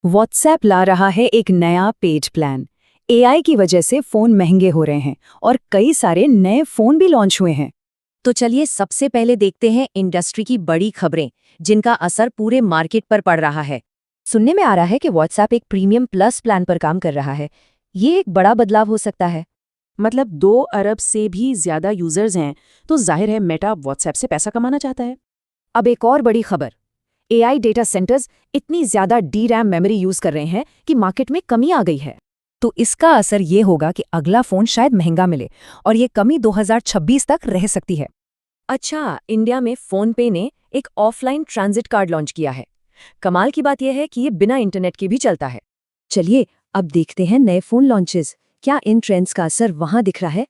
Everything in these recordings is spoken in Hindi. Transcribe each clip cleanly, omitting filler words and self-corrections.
व्हाट्सएप ला रहा है एक नया पेड प्लान। एआई की वजह से फोन महंगे हो रहे हैं और कई सारे नए फोन भी लॉन्च हुए हैं। तो चलिए सबसे पहले देखते हैं इंडस्ट्री की बड़ी खबरें जिनका असर पूरे मार्केट पर पड़ रहा है। सुनने में आ रहा है कि व्हाट्सएप एक प्रीमियम प्लस प्लान पर काम कर रहा है। ये एक बड़ा बदलाव हो सकता है। मतलब 2 अरब से भी ज्यादा यूजर्स हैं, तो जाहिर है मेटा व्हाट्सएप से पैसा कमाना चाहता है। अब एक और बड़ी खबर, एआई डेटा सेंटर्स इतनी ज्यादा DRAM मेमोरी यूज कर रहे हैं कि मार्केट में कमी आ गई है। तो इसका असर ये होगा कि अगला फोन शायद महंगा मिले और ये कमी 2026 तक रह सकती है। अच्छा, इंडिया में फोनपे ने एक ऑफलाइन ट्रांजिट कार्ड लॉन्च किया है। कमाल की बात यह है कि ये बिना इंटरनेट के भी चलता है। चलिए अब देखते हैं नए फोन लॉन्चेस। क्या इन ट्रेंड्स का असर वहां दिख रहा है?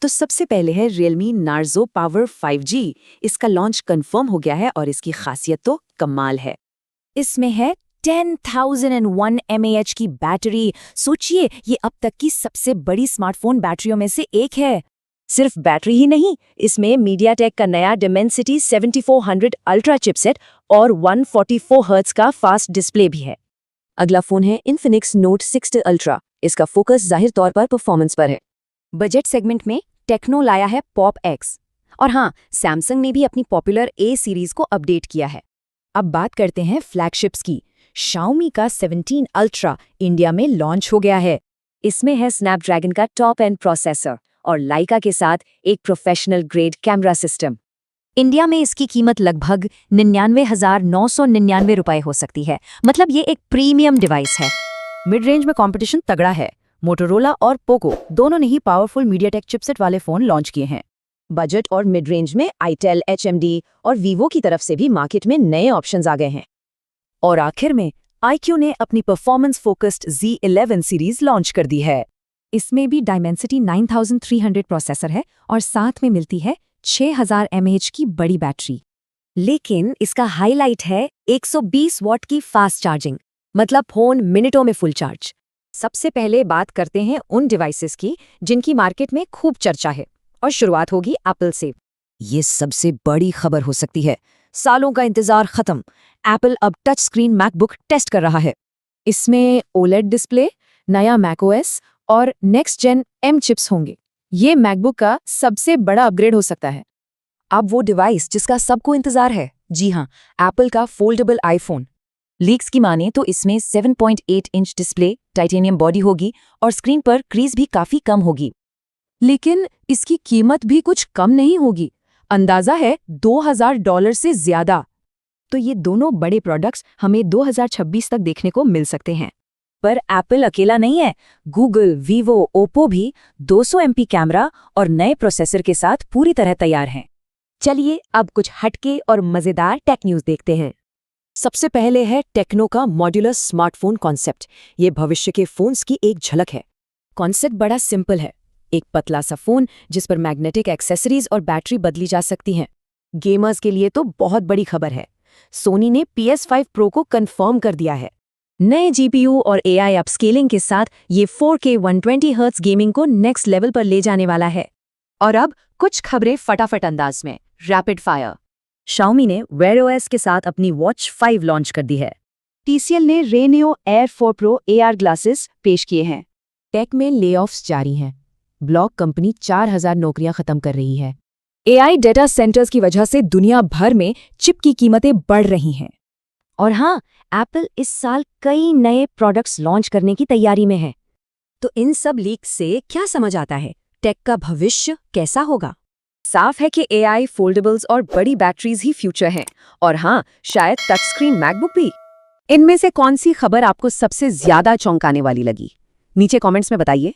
तो सबसे पहले है Realme Narzo Power 5G। इसका लॉन्च कंफर्म हो गया है और इसकी खासियत तो कमाल है। इसमें है 10,001 mAh की बैटरी। सोचिए, ये अब तक की सबसे बड़ी स्मार्टफोन बैटरियों में से एक है। सिर्फ बैटरी ही नहीं, इसमें MediaTek का नया Dimensity 7400 अल्ट्रा चिपसेट और 144 हर्ट्ज का फास्ट डिस्प्ले भी है। अगला फोन है Infinix Note 60 Ultra। इसका फोकस जाहिर तौर पर परफॉर्मेंस पर है। बजट सेगमेंट में टेक्नो लाया है Pop X। और हाँ, सैमसंग ने भी अपनी पॉपुलर A सीरीज को अपडेट किया है। अब बात करते हैं फ्लैगशिप्स की। Xiaomi का 17 अल्ट्रा इंडिया में लॉन्च हो गया है। इसमें है स्नैपड्रैगन का टॉप एंड प्रोसेसर और लाइका के साथ एक professional grade camera system. India में इसकी कीमत लगभग 99,999 रुपए हो सकती है। मतलब ये एक प्रीमियम डिवाइस है। मिड रेंज में कंपटीशन तगड़ा है। मोटोरोला और पोको दोनों ने ही पावरफुल MediaTek चिपसेट वाले फोन लॉन्च किए हैं। बजट और मिड रेंज में आईटेल, HMD और वीवो की तरफ से भी मार्केट में नए ऑप्शंस आ गए हैं। और आखिर में iQOO ने अपनी performance focused Z11 series launch कर दी है। इसमें भी Dimensity 9300 प्रोसेसर है और साथ में मिलती है 6000 mAh की बड़ी बैटरी। लेकिन इसका हाईलाइट है 120 वॉट की फास्ट चार्जिंग। मतलब फोन मिनटों में फुल चार्ज। सबसे पहले बात करते हैं उन डिवाइसेस की जिनकी मार्केट में खूब चर्चा है, और शुरुआत होगी एप्पल से। ये सबसे बड़ी खबर हो सकती है। सालों का इंतजार खत्म। एप्पल अब टच स्क्रीन मैकबुक टेस्ट कर रहा है। इसमें OLED डिस्प्ले, नया macOS और नेक्स्ट जेन M चिप्स होंगे। ये मैकबुक का सबसे बड़ा अपग्रेड हो सकता है। अब वो डिवाइस जिसका सबको इंतजार है, जी हाँ, एप्पल का फोल्डेबल आईफोन। लीक्स की माने तो इसमें 7.8 इंच डिस्प्ले, टाइटेनियम बॉडी होगी और स्क्रीन पर क्रीज भी काफी कम होगी। लेकिन इसकी कीमत भी कुछ कम नहीं होगी। अंदाजा है $2000 से ज्यादा। तो ये दोनों बड़े प्रोडक्ट्स हमें 2026 तक देखने को मिल सकते हैं। पर एप्पल अकेला नहीं है। गूगल, वीवो, ओप्पो भी 200 MP कैमरा और नए प्रोसेसर के साथ पूरी तरह तैयार हैं। चलिए अब कुछ हटके और मजेदार टेक न्यूज देखते हैं। सबसे पहले है टेक्नो का मॉड्यूलर स्मार्टफोन कॉन्सेप्ट। ये भविष्य के फोन्स की एक झलक है। कॉन्सेप्ट बड़ा सिंपल है। एक पतला सा फोन जिस पर मैग्नेटिक एक्सेसरीज और बैटरी बदली जा सकती हैं। गेमर्स के लिए तो बहुत बड़ी खबर है। सोनी ने PS5 Pro को कंफर्म कर दिया है। नए GPU और AI अपस्केलिंग के साथ ये 4K 120 हर्ट्ज गेमिंग को नेक्स्ट लेवल पर ले जाने वाला है। और अब कुछ खबरें फटाफट अंदाज में, रैपिड फायर। Xiaomi ने Wear OS के साथ अपनी Watch 5 लॉन्च कर दी है। TCL ने Reneo Air 4 Pro AR glasses पेश किए हैं। टेक में लेऑफ्स जारी हैं। ब्लॉक कंपनी 4000 नौकरियां खत्म कर रही है। AI डेटा सेंटर्स की वजह से दुनिया भर में चिप की कीमतें बढ़ रही हैं। और हाँ, एप्पल इस साल कई नए प्रोडक्ट्स लॉन्च करने की तैयारी में है। तो इन सब लीक्स से क्या समझ आता है? टेक का भविष्य कैसा होगा? साफ है कि AI, फोल्डेबल्स और बड़ी बैटरीज ही फ्यूचर हैं। और हाँ, शायद टच स्क्रीन मैकबुक भी। इनमें से कौन सी खबर आपको सबसे ज्यादा चौंकाने वाली लगी? नीचे कमेंट्स में बताइए।